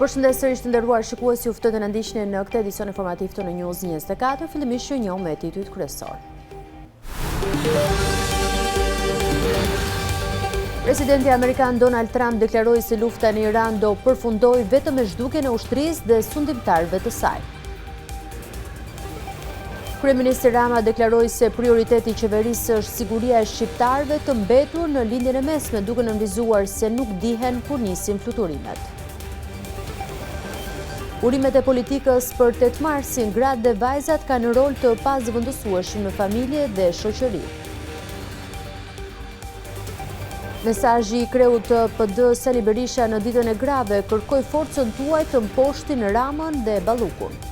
Përshëndes sërish të nderuar shikues, ju ftoj të na ndiqni në këtë edicion informativ të në News 24, fillimisht ju njoh me titujt kryesor. Presidenti amerikan Donald Trump deklaroi se lufta në Iran do përfundojë vetëm me zhdukjen e ushtrisë dhe sundimtarëve të saj. Kryeministri Rama deklaroi se prioriteti i qeverisë është siguria e shqiptarëve të mbetur në lindjen e mesme, duke nënvizuar se nuk dihen kur nisin fluturimet. Urimet e politikës për 8 marsin, gratë dhe vajzat kanë rol të pazëvendësueshëm në familje dhe shoqëri. Mesazhi i kreut të PD Sali Berisha në ditën e grave kërkoi forcën tuaj të mposhtin Ramën dhe Ballukun.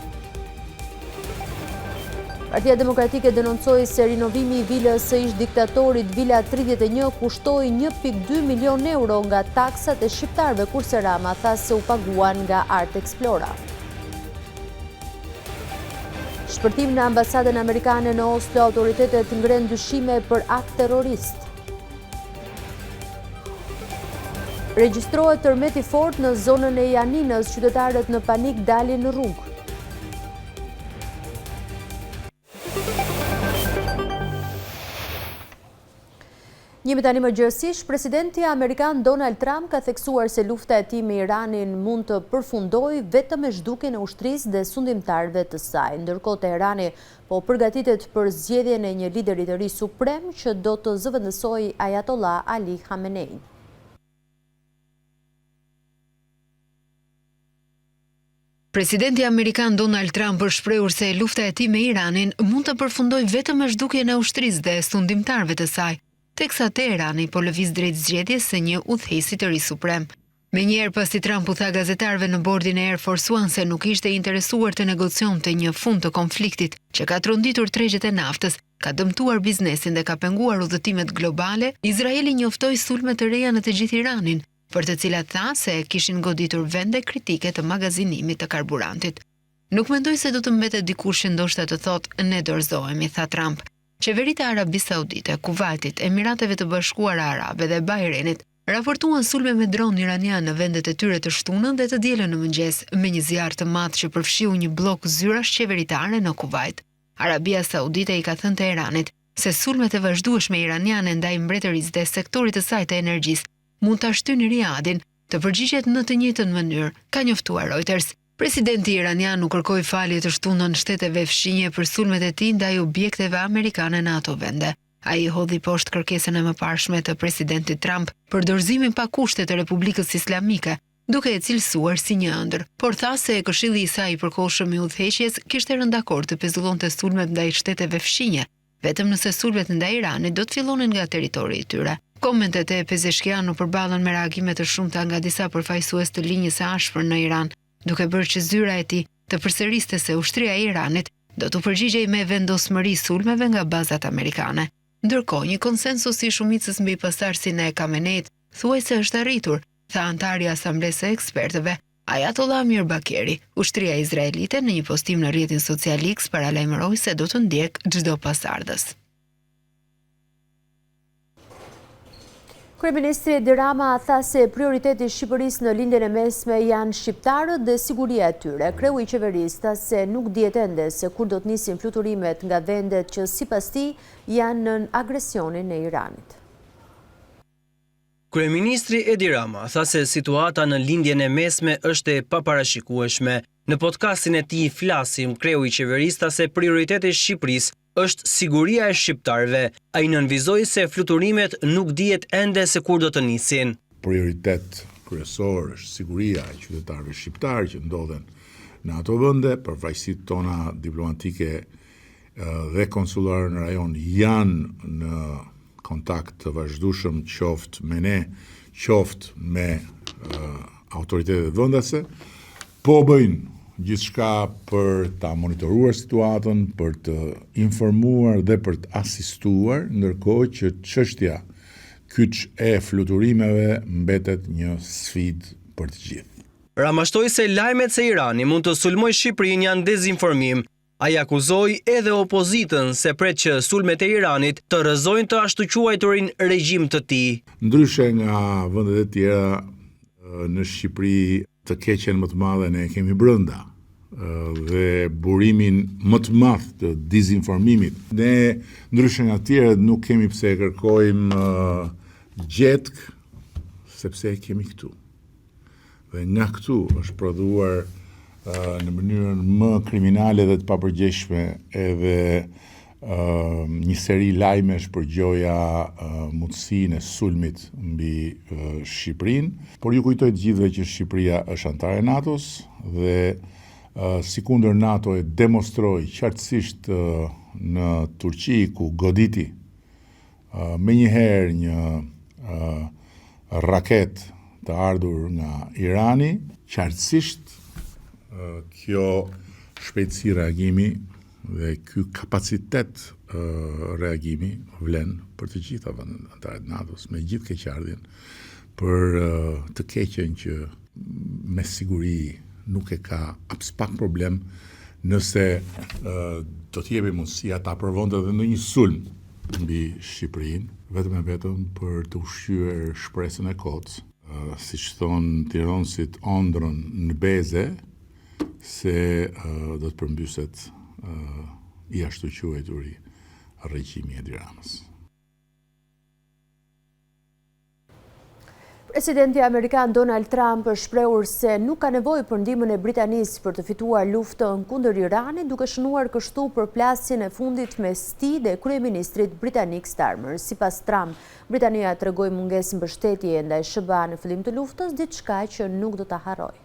Partia Demokratike denoncoi se rinovimi i vilës së ish diktatorit Vila 31 kushtoi 1.2 milion euro nga taksat e shqiptarëve, kurse Rama tha se u paguan nga Art Explora. Shpërtim në ambasadën amerikane në Oslo, autoritetet ngren dyshime për akt terrorist. Regjistrohet tërmet i fortë në zonën e Janinës, qytetarët në panik dalin në rrugë. Njemi tani më gjërësish, presidenti amerikan Donald Trump ka theksuar se lufta e tij me Iranin mund të përfundojë vetëm me zhdukjen e ushtrisë dhe sundimtarëve të saj, ndërkohë Teherani po përgatitet për zgjedhjen e një lideri të ri suprem që do të zëvendësojë Ayatollah Ali Khamenei. Presidenti amerikan Donald Trump është shprehur se lufta e tij me Iranin mund të përfundojë vetëm me zhdukjen e ushtrisë dhe sundimtarëve të saj, teksa Teherani po lëviz drejt zgjedhjes së një udhëheqësi të ri suprem. Menjëherë pasi Trump u tha gazetarëve në bordin e Air Force One se nuk ishte i interesuar të negocionte një fund të konfliktit që ka tronditur tregjet e naftës, ka dëmtuar biznesin dhe ka penguar udhëtimet globale, Izraeli njoftoi sulme të reja në të gjithë Iranin, për të cilat tha se kishin goditur vende kritike të magazinimit të karburantit. Nuk mendoj se do të mbetet dikush që ndoshta të thotë ne dorëzohemi, tha Trump. Qeveritë e Arabisë Saudite, Kuvajtit, Emirateve të Bashkuara Arabe dhe Bahrenit raportuan sulme me dron iranian në vendet e tyre të shtunën dhe të dielën në mëngjes, me një zjarr të madh që përfshiu një blok zyrash qeveritare në Kuvajt. Arabia Saudite i ka thënë Teheranit se sulmet e vazhdueshme iraniane ndaj mbretërisë dhe sektorit të saj të energjisë mund ta shtyjnë Riadin të përgjigjet në të njëjtën mënyrë, ka njoftuar Reuters. Presidenti iranian nuk kërkoi falje të shtunën shteteve fshinje për sulmet e tij ndaj objekteve amerikane në ato vende. Ai hodhi poshtë kërkesën e mëparshme të presidentit Trump për dorëzimin pa kushte të Republikës Islamike, duke e cilësuar si një ëndër, por tha se Këshilli i saj i përkohshëm i udhëheqjes kishte rënë dakord të pezullonte sulmet ndaj shteteve fshinje, vetëm nëse sulmet ndaj Iranit do të fillonin nga territori i tyre. Komentet e Pezeshkian u përballën me reagime të shumta nga disa përfaqësues të linjës së ashpër në Iran, duke bërë që zyra e tij të përsëriste se ushtria e Iranit do të përgjigjej me vendosmëri sulmeve nga bazat amerikane. Ndërkohë, një konsensus i shumicës mbi pasardhësinë e Khameneit thuajse është arritur, tha antari i Asamblesë së Ekspertëve, Ayatollah Mirbakeri. Ushtria izraelite në një postim në rrjetin social X paralajmëroi se do të ndjek çdo pasardhës. Kryeministri Edi Rama tha se prioriteti i Shqipërisë në lindjen e mesme janë shqiptarët dhe siguria e tyre. Kreu i qeverisë tha se nuk dihet ende se kur do të nisin fluturimet nga vendet që sipas tij janë në agresionin e Iranit. Kryeministri Edi Rama tha se situata në lindjen e mesme është e paparashikueshme. Në podcastin e tij Flasim, kreu i qeverisë tha se prioriteti i Shqipërisë është siguria e shqiptarëve. Ai nënvizoi se fluturimet nuk dihet ende se kur do të nisin. Prioritet kryesor është siguria e qytetarëve shqiptarë që ndodhen në ato vende, përfaqësitë tona diplomatike dhe konsullare në rajon janë në kontakt të vazhdueshëm qoftë me ne, qoftë me autoritetet vendase, po bëjnë gjithçka për ta monitoruar situatën, për të informuar dhe për të asistuar, ndërkohë që çështja kyç e fluturimeve mbetet një sfidë për të gjithë. Rama shtoi se lajmet se Irani mund të sulmojë Shqipërinë janë dezinformim. Ai akuzoi edhe opozitën se pret që sulmet e Iranit të rrëzojnë të ashtu quajturin regjim të tij. Ndryshe nga vendet e tjera, në Shqipëri të keqen më të madhe ne kemi brenda dhe burimin më të madh të dizinformimit. Ne ndryshe nga tjerët nuk kemi pse e kërkojmë gjetk, sepse e kemi këtu. Dhe nga këtu është prodhuar në mënyrën më kriminale dhe të papërgjeshme edhe një seri lajmesh për gjoja mundësinë e sulmit mbi Shqipërinë, por ju kujtoj të gjithëve që Shqipëria është antare e NATO-s dhe sikundër NATO e demonstroi qartësisht në Turqi ku goditi menjëherë një raket të ardhur nga Irani, qartësisht kjo shpejtësi reagimi dhe ky kapacitet reagimi vlen për të gjitha vendet anëtare të NATO-s, me gjithë keqardhjen për të keqen që me siguri nuk e ka pak problem nëse do të jepi mundësia ta provonte edhe në një sulm mbi Shqipërinë, vetëm e vetëm për të ushqyer shpresën e kotës, siç thon tironësit ondrën në beze, se do të përmbyset i ashtu quajturi regjimi Edi Ramës. Presidenti Amerikan Donald Trump është shprehur se nuk ka nevojë për ndihmën e Britanisë për të fituar luftën kundër Iranit, duke shënuar kështu përplasjen e fundit mes tij dhe kryeministrit britanik Starmer. Sipas Trump, Britania tregoi mungesë mbështetje ndaj SBA në fillim të luftës, diçka që nuk do ta harrojë.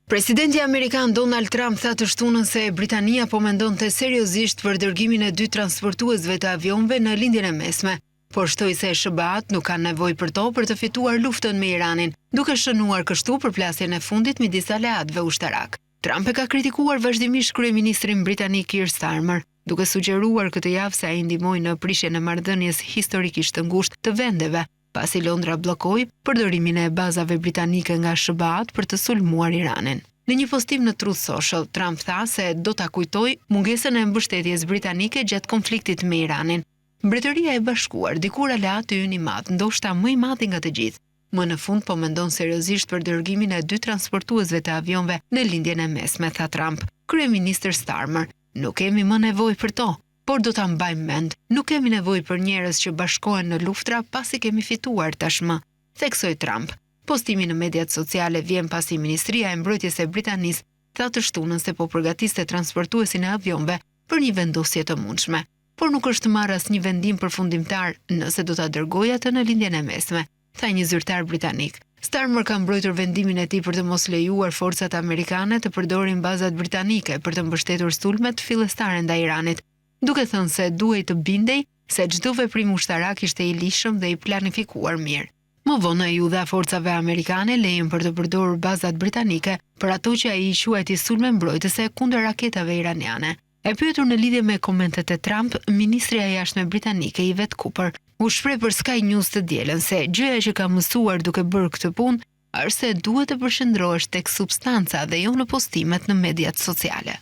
Presidenti Amerikan Donald Trump tha të shtunën se Britania po mendonte seriozisht për dërgimin e 2 transportuesve të avionëve në lindjen e mesme, por shtoi se SBA-t nuk kanë nevojë për to për të fituar luftën me Iranin, duke shënuar kështu përplasjen e fundit midis aleatëve ushtarak. Trump e ka kritikuar vazhdimisht kryeministrin britanik Keir Starmer, duke sugjeruar këtë javë se ai ndihmoi në prishjen e marrëdhënies historikisht të ngushtë të vendeve, pasi Londra bllokoi përdorimin e bazave britanike nga SBA-t për të sulmuar Iranin. Në një postim në Truth Social, Trump tha se do ta kujtojë mungesën e mbështetjes britanike gjatë konfliktit me Iranin. Mbretëria e Bashkuar, dikur aleat i ynë i madh, ndoshta më i madh nga të gjithë, më në fund po mendon seriozisht për dërgimin e 2 transportuesve të avionëve në lindjen e mesme, tha Trump. Kryeministër Starmer, nuk kemi më nevojë për to, por do ta mbajmë mend, nuk kemi nevojë për njerëz që bashkohen në luftra pasi kemi fituar tashmë, theksoi Trump. Postimi në mediat sociale vjen pasi Ministria e Mbrojtjes e Britanisë tha të shtunën se po përgatiste transportuesin e avionëve për një vendosje të mundshme, por nuk është marrë asnjë vendim përfundimtar nëse do ta dërgojë atë në lindjen e mesme, tha një zyrtar britanik. Starmer ka mbrojtur vendimin e tij për të mos lejuar forcat amerikane të përdorin bazat britanike për të mbështetur sulmet fillestare ndaj Iranit, duke thënë se duhej të bindej se çdo veprim ushtarak ishte i lishëm dhe i planifikuar mirë. Më vonë ai u dha forcave amerikane lejen për të përdorur bazat britanike për ato që ai i quajti sulme mbrojtëse kundër raketave iraniane. E pyetur në lidhje me komentet e Trump, ministri e jashtme britanike Yvette Cooper u shpreh për Sky News të dielën se gjëja që ka mësuar duke bërë këtë punë është se duhet të përqendrohesh tek substanca dhe jo në postimet në mediat sociale.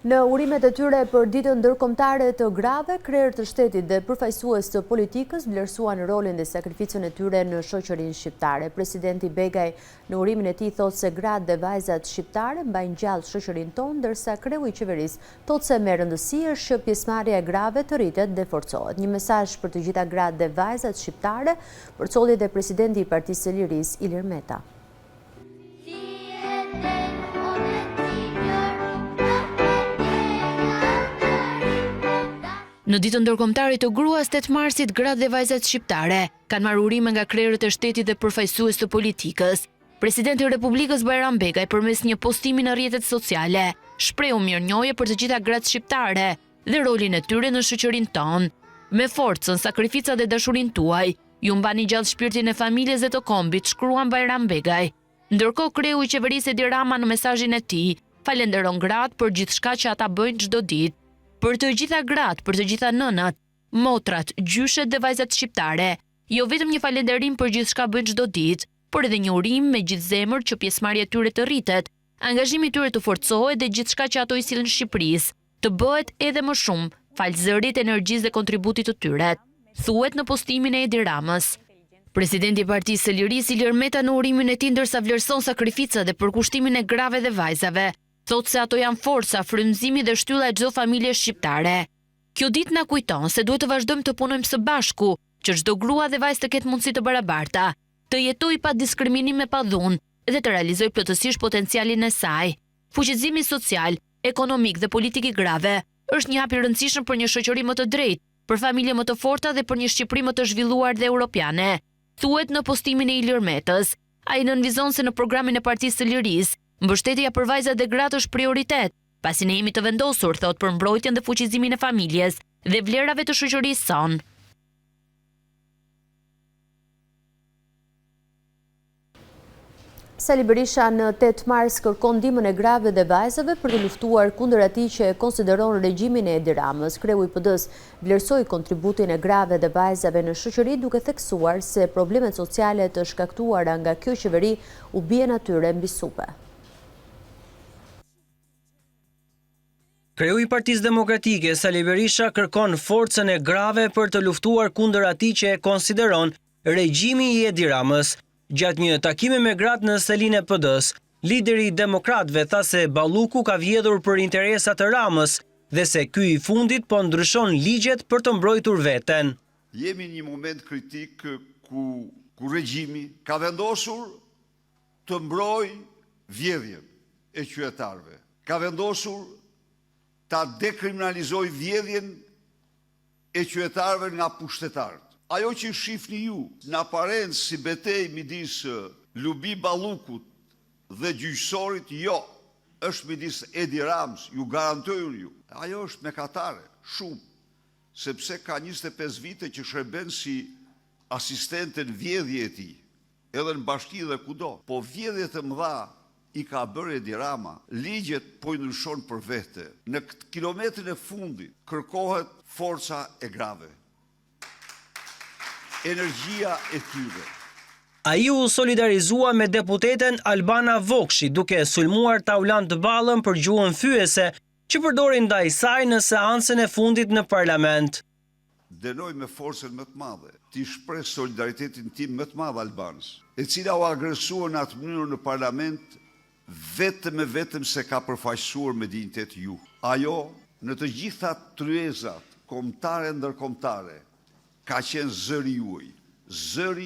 Në urimet e tyre për ditën ndërkombëtare të grave, krerët të shtetit dhe përfaqësues të politikës vlerësuan rolin dhe sakrificën e tyre në shoqërinë shqiptare. Presidenti Begaj në urimin e tij thotë se gratë dhe vajzat shqiptare mbajnë gjallë shoqërinë tonë, ndërsa kreu i qeverisë thotë se me rëndësi është që pjesëmarrja e grave të rritet dhe forcohet. Një mesazh për të gjitha gratë dhe vajzat shqiptare përcolli dhe presidenti i Partisë së Lirisë Ilir Meta. Në ditën ndërkombëtare të gruas 8 marsit, gratë dhe vajzat shqiptare kanë marrë urime nga krerët e shtetit dhe përfaqësues të politikës. Presidenti i Republikës Bajram Begaj përmes një postimi në rrjetet sociale shprehu mirënjohje për të gjitha gratë shqiptare dhe rolin e tyre në shoqërinë tonë. Me forcën, sakrificat dhe dashurinë tuaj, ju mbani gjallë shpirtin e familjes dhe të kombit, shkruan Bajram Begaj. Ndërkohë kreu i qeverisë Edi Rama në mesazhin e tij falenderon gratë për gjithçka që ata bëjnë çdo ditë. Për të gjitha gratë, për të gjitha nënat, motrat, gjyshet dhe vajzat shqiptare, jo vetëm një falënderim për gjithçka bëjnë çdo ditë, por edhe një urim me gjithë zemër që pjesëmarrja e tyre të rritet, angazhimi i tyre të forcohet dhe gjithçka që ato i sillen Shqipërisë të bëhet edhe më shumë fal zërit, energjisë dhe kontributit të tyre, thuhet në postimin e Edi Ramës. Presidenti i Partisë së Lirisë Ilir Meta në urimin e tij ndërsa vlerëson sakrificat dhe përkushtimin e grave dhe vajzave, thotë se ato janë forca, frymëzimi dhe shtylla e çdo familje shqiptare. Kjo ditë na kujton se duhet të vazhdojmë të punojmë së bashku, që çdo grua dhe vajzë të ketë mundësi të barabarta, të jetojë pa diskriminim e pa dhunë dhe të realizojë plotësisht potencialin e saj. Fuqizimi social, ekonomik dhe politik i grave është një hap i rëndësishëm për një shoqëri më të drejtë, për familje më të forta dhe për një Shqipëri më të zhvilluar dhe europiane, thuhet në postimin e Ilir Metës. Ai nënvizon se në programin e Partisë së Lirisë, mbështetja për vajzat dhe gratë është prioritet, pasi ne jemi të vendosur, thot, për mbrojtjen dhe fuqizimin e familjes dhe vlerave të shoqërisë sonë. Sali Berisha në 8 mars kërkon ndihmën e grave dhe vajzave për të luftuar kundër atij që e konsideron regjimin e Edi Ramës. Kreu i PD-s vlerësoi kontributin e grave dhe vajzave në shoqëri duke theksuar se problemet sociale të shkaktuara nga kjo qeveri u bien atyre mbi supe. Kreu i Partisë Demokratike Sali Berisha kërkon forcën e grave për të luftuar kundër atij që e konsideron regjimi i Edi Ramës. Gjatë një takimi me gratë në selinë e PD-s, lideri i demokratëve tha se Balluku ka vjedhur për interesat të Ramës dhe se ky i fundit po ndryshon ligjet për të mbrojtur veten. Jemi në një moment kritik ku regjimi ka vendosur të mbrojë vjedhjen e qytetarëve. Ka vendosur ta dekriminalizojë vjedhjen e qytetarëve nga pushtetarët. Ajo që shihni ju në aparencë si betejë midis Lubi Ballukut dhe gjyqësorit, jo, është midis Edi Ramës, ju garantoj ju. Ajo është mëkatare, shumë, sepse ka 25 vite që shërben si asistente në vjedhje e tij, edhe në bashki dhe kudo. Po vjedhjet e mëdha i ka bërë Edi Rama, ligjet po i ndryshon për vete. Në këtë kilometrin e fundit kërkohet forca e grave. Energjia e tyre. Ai u solidarizua me deputeten Albana Vokshi duke sulmuar Taulan të Ballën për gjuhën fyese që përdorin ndaj saj në seancën e fundit në parlament. Dënoj me forcën më të madhe, ti shpreh solidaritetin tim më të madh Albanës, e cila u agresua në atë mënyrë në parlament vetëm se ka përfaqësuar me dinjitet ju. Ajo në të gjitha tryezat kombëtare ndërkombëtare ka qenë zëri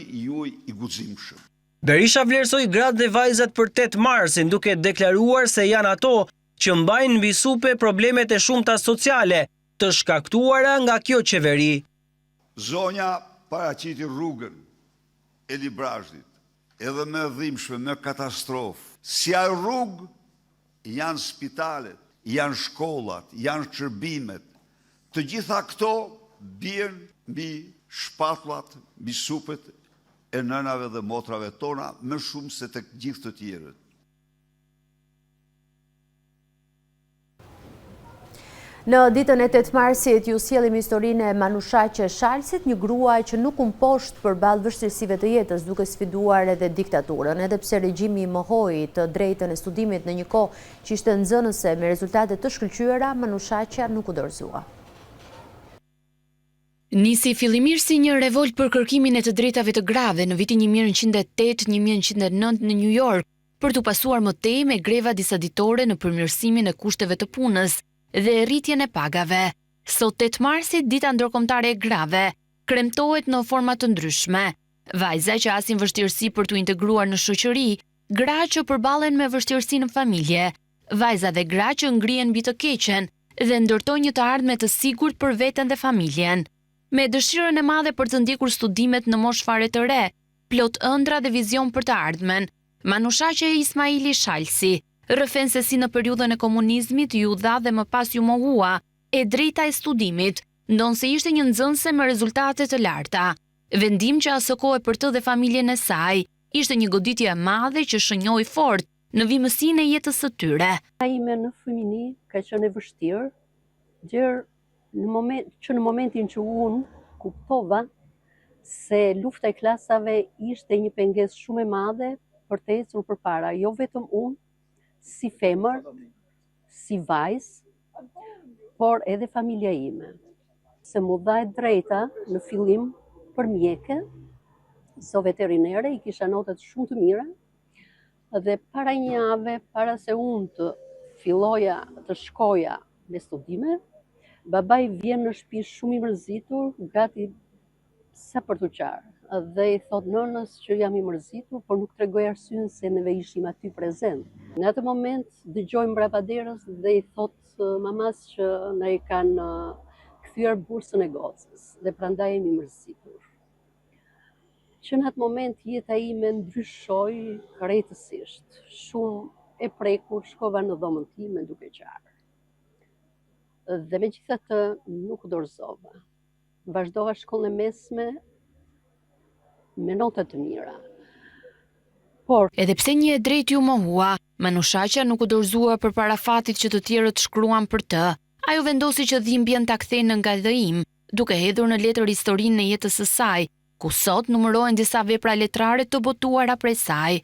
juaj i guximshëm. Berisha vlerësoi gratë dhe vajzat për 8 marsin duke deklaruar se janë ato që mbajnë mbi supe problemet e shumta sociale të shkaktuara nga kjo qeveri. Zonja paraqiti rrugën e Librazhdit, edhe më dhimbshme, më katastrofë. Si ajo rrugë janë spitalet, janë shkollat, janë shërbimet. Të gjitha këto bien mbi shpatullat, mbi supet e nënave dhe motrave tona, më shumë se tek gjithë të tjerët. Në ditën e 8 marsit ju sjellim historinë e Manushaqe Shalsit, një grua që nuk u mposht përballë vështirësive të jetës duke sfiduar edhe diktaturën. Edhe pse regjimi i mohoi të drejtën e studimit në një kohë që ishte nxënëse me rezultate të shkëlqyera, Manushaqja nuk u dorëzua. Nisi fillimisht si një revolt për kërkimin e të drejtave të grave në vitin 1908-1909 në New York, për t'u pasuar më tej me greva disa ditore në përmirësimin e kushteve të punës dhe rritjen e pagave. Sot 8 marsit, dita ndërkombëtare e grave, kremtohet në forma të ndryshme. Vajza që asin vështirësi për t'u integruar në shoqëri, gra që përballen me vështirësi në familje, vajza dhe gra që ngrihen mbi të keqen dhe ndërtojnë një të ardhme të sigurt për veten dhe familjen. Me dëshirën e madhe për të ndjekur studimet në moshë fare të re, plot ëndra dhe vizion për të ardhmen, Manushaqe Ismaili Shalsi rrëfen se si në periudhën e komunizmit ju dha dhe më pas ju mohua e drejta e studimit, ndonse ishte një nxënëse me rezultate të larta. Vendim që asokoi për të dhe familjen e saj, ishte një goditje e madhe që shënjoi fort në vimësinë e jetës së tyre. Ime në fëmijëni ka qenë e vështirë, në momentin që unë kuptova se lufta e klasave ishte një pengesë shumë e madhe për të ecur përpara, jo vetëm unë, si femër, si vajzë, por edhe familja ime. Se mu dha e drejta në fillim për mjeke, so veterinere, i kisha notat shumë të mira, dhe para një jave, para se unë të filloja të shkoja me studime, babaj vjen në shtëpi shumë i mërzitur, gati sa për të qarë. Dhe i thot nënës që jam i mërzitur, por nuk tregoj arsyen se neve ishim aty prezent. Në atë moment dëgjojmë bravaderës dhe i thot mamas që na i kanë kthyer bursën e gocës dhe prandaj jemi mërzitur. Që në atë moment jeta ime ndryshoi krejtësisht. Shumë e prekur shkova në dhomën time duke qarë. Dhe megjithatë nuk dorëzova. Vazhdova shkollën e mesme me nota të mira. Por edhe pse një e drejt ju mohua, Manushaqja nuk u dorëzua përpara fatit që të tjerët shkruan për të. Ajo vendosi që dhimbjen ta kthejë në ngadhëim, duke hedhur në letër historinë e jetës së saj, ku sot numërohen disa vepra letrare të botuara prej saj.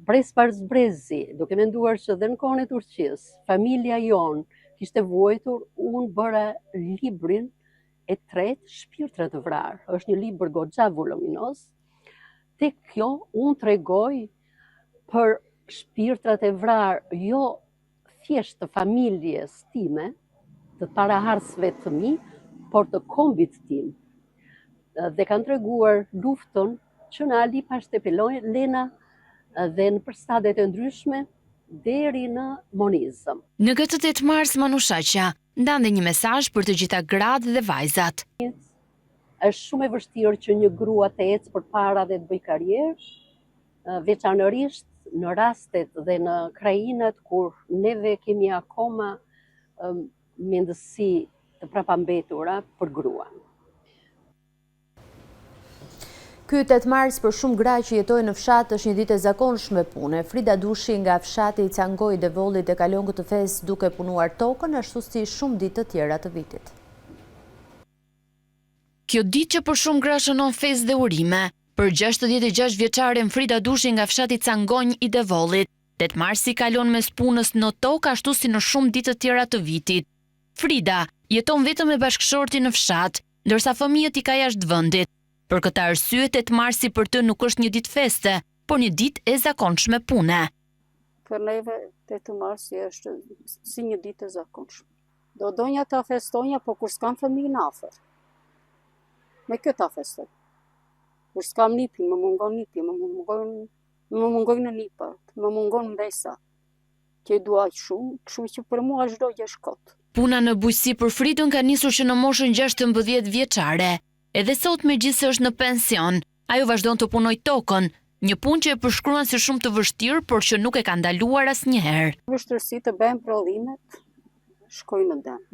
Brez pas brezi, duke menduar që dhe në kohën e Turqisë, familja jon kishte vuajtur, unë bëra librin e tretë, Shpirtrat të vrarë. Është një libër goxha voluminos. Tek kjo unë tregoj për shpirtrat e vrarë, jo thjesht të familjes time, të paraardhësve të mi, por të kombit tim. Dhe kanë treguar luftën që në Ali Pashtepelena dhe në përshtatet e ndryshme deri në monizëm. Në këtë 8 mars Manushaqja ndante një mesazh për të gjitha gratë dhe vajzat. Është shumë e vështirë që një grua të ecë përpara dhe të bëj karrierë, veçanërisht në rastet dhe në krajinat kur neve kemi akoma mendësi të prapambetura për gruan. Ky 8 mars për shumë gra që jetojnë në fshat është një ditë e zakonshme pune. Frida Dushi nga fshati i Cangoj Devollit e kalon këtë festë duke punuar tokën, ashtu si shumë ditë të tjera të vitit. Kjo ditë që për shumë gra shënon festë dhe urime, për 66 vjeçaren Frida Dushi nga fshati Cangonj i Devollit, 8 marsi kalon mes punës në tokë ashtu si në shumë ditë të tjera të vitit. Frida jeton vetëm me bashkëshortin në fshat, ndërsa fëmijët i ka jashtë vendit. Për këtë arsye 8 marsi për të nuk është një ditë feste, por një ditë e zakonshme pune. Për neve 8 marsi është si një ditë e zakonshme. Do donja ta festonja, po kur s'kam fëmijën afër. Me këtë ta festoj. Kur s'kam nipi, më mungon nipi, më mungon në nipët, më mungon mbesa. Që i dua shumë, kështu që për mua çdo gjë është kot. Puna në bujqësi për Fridën ka nisur që në moshën 16 vjeçare. Edhe sot megjithëse është në pension, ajo vazhdon të punojë tokën, një punë që e përshkruan si shumë të vështirë, por që nuk e ka ndaluar asnjëherë. Vështirësi të bëjmë prodhimet, shkoj në dëm.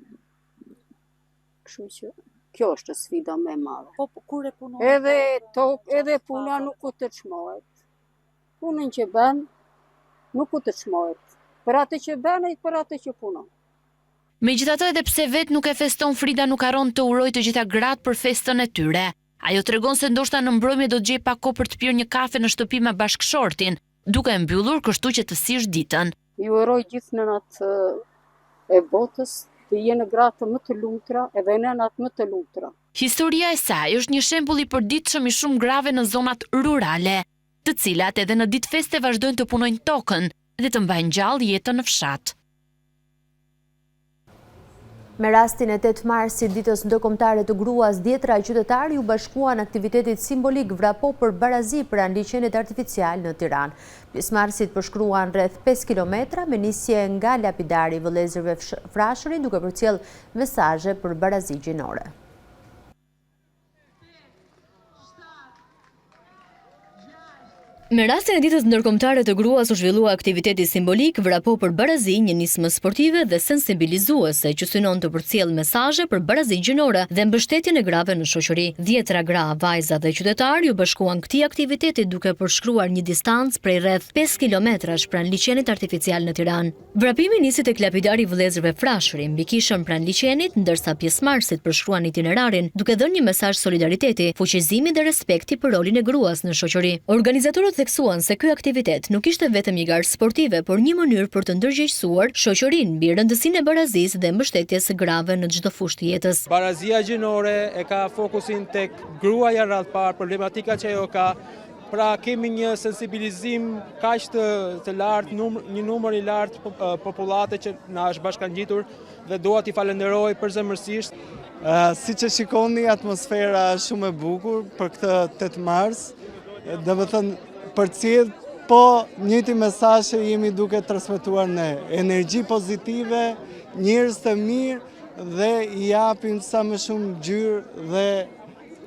Kështu që kjo është sfida më e madhe. Po kur e punon? Edhe puna nuk u të çmohet. Punën që bën nuk u të çmohet. Për atë që bën e për atë që punon. Megjithatë, edhe pse vet nuk e feston, Frida nuk harron të urojë të gjitha gratë për festën e tyre. Ajo tregon se ndoshta në mbrëmje do të gjej pak kohë për të pirë një kafe në shtëpi me bashkëshortin, duke mbyllur kështu që të sish ditën. Ju uroj gjithë nënat e botës të jenë gratë më të lumtura edhe nënat më të lumtura. Historia e saj është një shembull i përditshëm i shumë grave në zonat rurale, të cilat edhe në ditë feste vazhdojnë të punojnë tokën dhe të mbajnë gjallë jetën në fshat. Me rastin e 8 marsit, ditës ndërkombëtare të gruas, dhjetra qytetarë u bashkuan aktivitetit simbolik Vrapo për barazi pranë liçenit artificial në Tiranë. Pjesëmarrësit përshkruan rreth 5 kilometra me nisje nga lapidari i vëllezërve Frashëri, duke përcjell mesazhe për barazi gjinore. Me rastin e ditës ndërkombëtare të gruas u zhvillua aktiviteti simbolik Vrapo për barazi, një nismë sportive dhe sensibilizuese që synon të përcjell mesazhe për barazi gjinore dhe mbështetjen e grave në shoqëri. Dhjetra gra, vajza dhe qytetarë u bashkuan këtij aktiviteti duke përshkruar një distancë prej rreth 5 kilometrash pranë liçenit artificial në Tiranë. Vrapimi nisi tek lapidari i vëllezërve Frashëri, mbi kishën pranë liçenit, ndërsa pjesëmarrësit përshkruan itinerarin duke dhënë një mesazh solidariteti, fuqizimi dhe respekti për rolin e gruas në shoqëri. Organizatorët theksuan se ky aktivitet nuk ishte vetëm një garë sportive, por një mënyrë për të ndërgjegjësuar shoqërinë mbi rëndësinë e barazisë dhe mbështetjes grave në çdo fushë të jetës. Barazia gjinore e ka fokusin tek gruaja radh parë, problematika që ajo ka. Pra kemi një sensibilizim kaq të lartë, një numër i lartë popullate që na është bashkangjitur dhe dua t'i falenderoj përzemërsisht. Siç e shikoni, atmosfera është shumë e bukur për këtë 8 mars. Domethënë përcjell po njëjti mesazh që jemi duke transmetuar ne, energji pozitive, njerëz të mirë dhe i japim sa më shumë ngjyrë dhe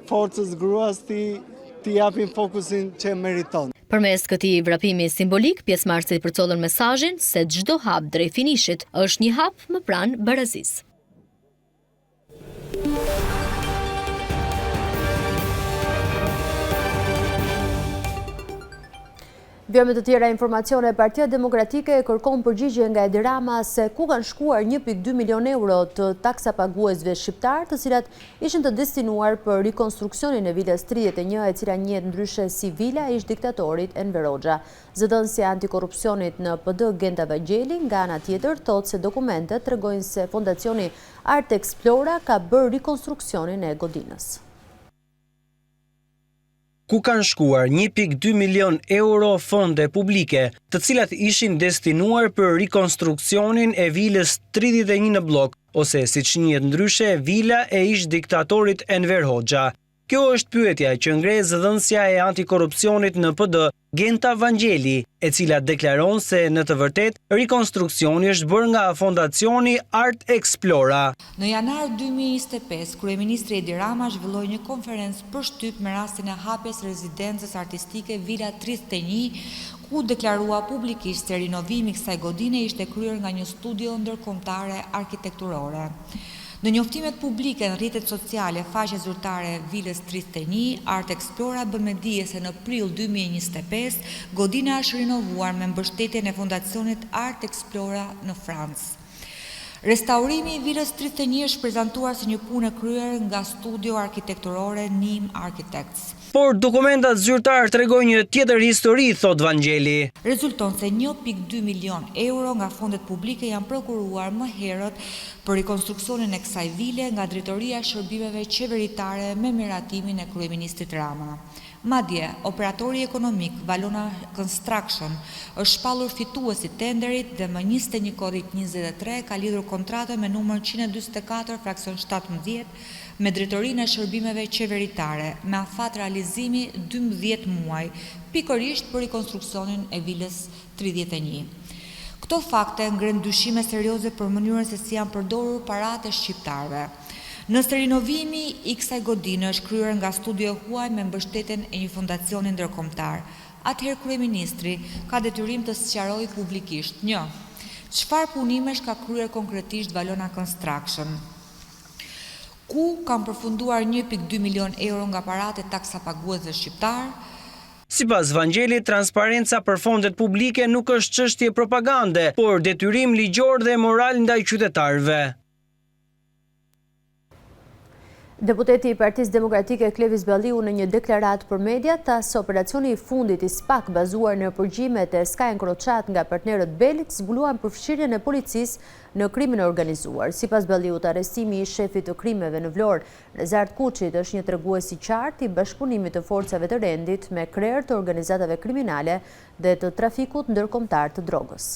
forcës gruas t'i japim fokusin që meriton. Përmes këtij vrapimi simbolik, pjesëmarrësit përcollën mesazhin se çdo hap drejt finishit është një hap më pranë barazisë. Vjome të tjera informacione, Partia Demokratike kërkon përgjigje nga Edi Rama se ku kanë shkuar 1.2 milion euro të taksa paguesve shqiptar, të cilat ishin të destinuar për rekonstruksionin e vilës 31, e cila njihet ndryshe si vila e ish diktatorit Enver Hoxha. Zëdhënësia antikorrupsionit në PD Genta Vangjeli nga ana tjetër thotë se dokumentet tregojnë se Fondacioni Art Explora ka bërë rekonstruksionin e godinës. Ku kanë shkuar 1.2 milion euro fonde publike, të cilat ishin destinuar për rekonstruksionin e vilës 31 në blok, ose siç njihet ndryshe, vila e ish diktatorit Enver Hoxha. Kjo është pyetja që ngre zëdhënësia e antikorrupsionit në PD, Genta Vangjeli, e cila deklaron se në të vërtet rekonstruksioni është bërë nga Fondacioni Art Explora. Në janar 2025, kryeministri Edi Rama zhvilloi një konferencë për shtyp me rastin e hapjes rezidencës artistike Vila 31, ku deklarua publikisht se rinovimi i kësaj godine ishte kryer nga një studio ndërkombëtare arkitekturore. Në njoftimet publike në rrjetet sociale, faqe zyrtare Vilës 31, Art Explora bën me dije se në prill 2025 godina është rinovuar me mbështetjen e Fondacionit Art Explora në Francë. Restaurimi i Vilës 31 është prezantuar si një punë e kryer nga studio arkitekturore Nim Architects. Por dokumentat zyrtar tregojnë një tjetër histori, thot Vangjeli. Rezulton se 1.2 milion euro nga fondet publike janë prokuruar më herët për rekonstruksionin e kësaj vile nga Drejtoria e Shërbimeve Qeveritare me miratimin e kryeministrit Rama. Madje, operatori ekonomik Valona Construction është shpallur fituesi tenderit dhe më 21 korrik 23 ka lidhur kontratën me numër 144 fraksion 17 me Drejtorinë e Shërbimeve Qeveritare me afat realizimi 12 muaj, pikërisht për rekonstruksionin e vilës 31. Këto fakte ngren dyshime serioze për mënyrën se si janë përdorur paratë e shqiptarëve. Nëse rinovimi i kësaj godine është kryer nga studio huaj me mbështetjen e një fondacioni ndërkombëtar, atëherë kryeministri ka detyrim të sqarojë publikisht: 1. Çfarë punimesh ka kryer konkretisht Valona Construction? Ku kanë përfunduar 1.2 milion euro nga paratë e taksapaguesve shqiptar? Sipas Vangjeli, transparenca për fondet publike nuk është çështje propagande, por detyrim ligjor dhe moral ndaj qytetarëve. Deputeti i Partisë Demokratike Klevis Balliu në një deklaratë për media tha se operacioni i fundit i SPAK bazuar në përgjimet e Sky Encrochat nga partnerët Belit zbuluan përfshirjen e policisë në krimin e organizuar. Sipas Balliut, arrestimi i shefit të krimeve në Vlorë, Rezart Kuçit, është një tregues i qartë i bashkëpunimit të forcave të rendit me krerë të organizatave kriminale dhe të trafikut ndërkombëtar të drogës.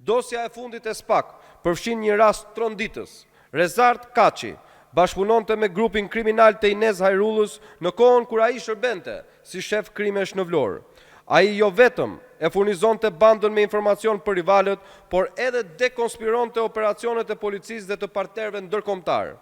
Dosja e fundit e SPAK përfshin një rast tronditës. Rezart Kaçi bashkëpunonte me grupin kriminal të Inez Hajrullës në kohën kur ai shërbente si shef krimesh në Vlorë. Ai jo vetëm e furnizonte bandën me informacion për rivalët, por edhe dekonspironte operacionet e policisë dhe të partnerëve ndërkombëtar.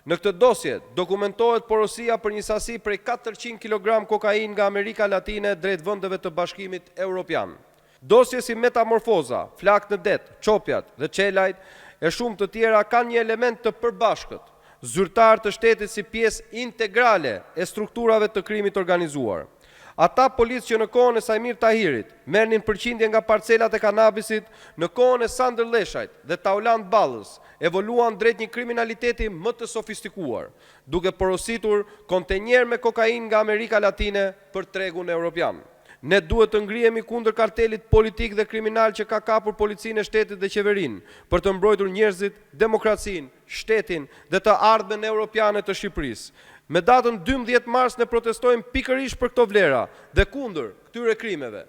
Në këtë dosje dokumentohet porosia për një sasi prej 400 kg kokainë nga Amerika Latine drejt vendeve të Bashkimit Evropian. Dosje si Metamorfoza, Flak në det, Çopjat dhe Çelajt e shumë të tjera kanë një element të përbashkët, zyrtar të shtetit si pjesë integrale e strukturave të krimit organizuar. Ata policë që në kohën e Sajmir Tahirit merrnin përqindje nga parcelat e kanabisit, në kohën e Sandër Leshajt dhe Taulant Ballës evoluan drejt një kriminaliteti më të sofistikuar, duke porositur kontenjer me kokainë nga Amerika Latine për tregun evropian. Ne duhet të ngrihemi kundër kartelit politik dhe kriminal që ka kapur policinë e shtetit dhe qeverinë, për të mbrojtur njerëzit, demokracinë, shtetin dhe të ardhmen europiane të Shqipërisë. Me datën 12 mars ne protestojmë pikërisht për këto vlera dhe kundër këtyre krimeve.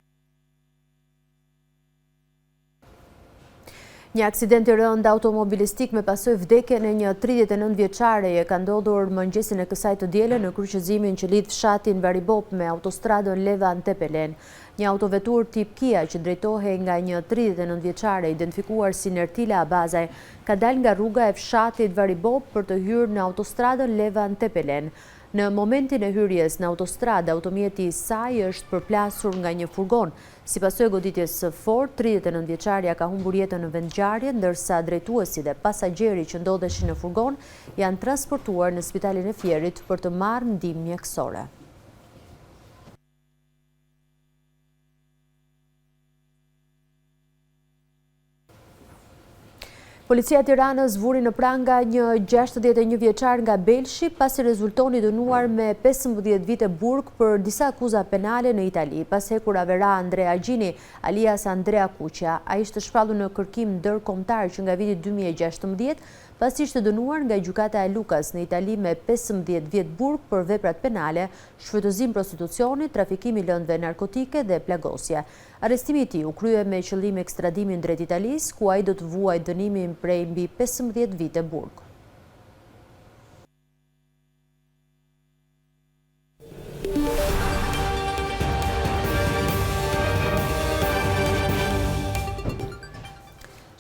Një aksident i rënd automobilistik me pasojë vdekjen e një 39 vjeçare ka ndodhur mëngjesin e kësaj të diele në kryqëzimin që lidh fshatin Varibop me autostradën Levan-Tepelen. Një autovetur tip Kia që drejtohej nga një 39 vjeçare identifikuar si Nertila Abazaj ka dalë nga rruga e fshatit Varibop për të hyrë në autostradën Levan-Tepelen. Në momentin e hyrjes në autostradë, automjeti i saj është përplasur nga një furgon. Si pasojë e goditjes së fortë, 39 vjeçaria ka humbur jetën në vendngjarje, ndërsa drejtuesi dhe pasagjeri që ndodheshin në furgon janë transportuar në Spitalin e Fierit për të marrë ndihmë mjekësore. Policia e Tiranës vuri në pranga një 61 vjeçar nga Belshi pasi rezultoni dënuar me 15 vite burg për disa akuza penale në Itali, pas hekur avera Andrea Gjini, alias Andrea Kuqja. Ai ishte shpallur në kërkim ndërkombëtar që nga viti 2016 pas ishte dënuar nga gjykata e Lukas në Itali me 15 vjet burg për veprat penale, shfrytëzim prostitucioni, trafikimi lëndëve narkotike dhe plagosje. Arrestimi i tij u krye me qëllim ekstradimin drejt Italisë, ku ai do të vuajë dënimin prej mbi 15 vite burg.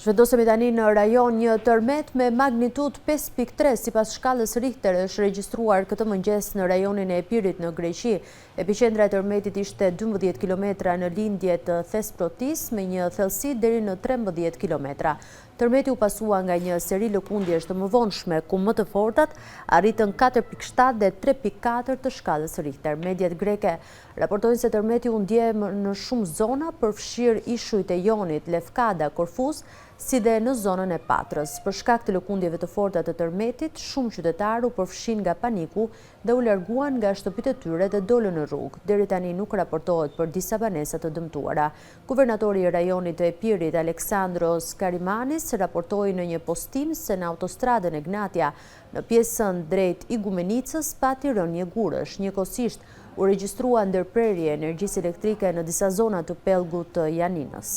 Zhvendosemi tani në rajon. Një tërmet me magnitud 5.3 sipas shkallës Richter është regjistruar këtë mëngjes në rajonin e Epirit në Greqi. Epiqendra e tërmetit ishte 12 kilometra në lindje të Thesprotis me një thellësi deri në 13 kilometra. Tërmeti u pasua nga një seri lëkundjesh të mëvonshme, ku më të fortat arritën 4.7 dhe 3.4 të shkallës Richter. Mediat greke raportojnë se tërmeti u ndje në shumë zona, përfshirë ishujt e Jonit, Lefkada, Korfuz, si dhe në zonën e Patrës. Për shkak të lëkundjeve të forta të tërmetit, shumë qytetarë u përfshin nga paniku dhe u larguan nga shtëpitë e tyre dhe dolën në rrugë. Deri tani nuk raportohet për disa banesa të dëmtuara. Guvernatori i rajonit të Epirit, Aleksandros Karimanis, raportoi në një postim se në autostradën e Gnatja, në pjesën drejt Igumenicës, pati rënje gurësh. Njëkohësisht u regjistrua ndërprerje energjisë elektrike në disa zona të pellgut të Janinës.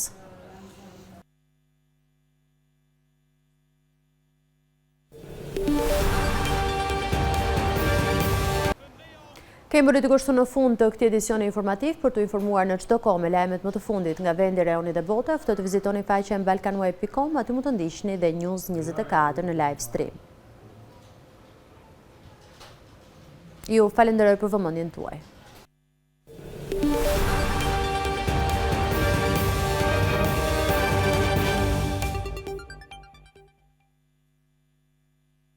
Kemi bërë të kështu në fund të këtij edicioni informativ. Për të informuar në çdo kohë me lajmet më të fundit nga vendi, rajoni dhe bota, ftoj të vizitoni faqen balkanweb.com, aty mund të ndiqni dhe News 24 në live stream. Ju falenderoj për vëmendjen tuaj.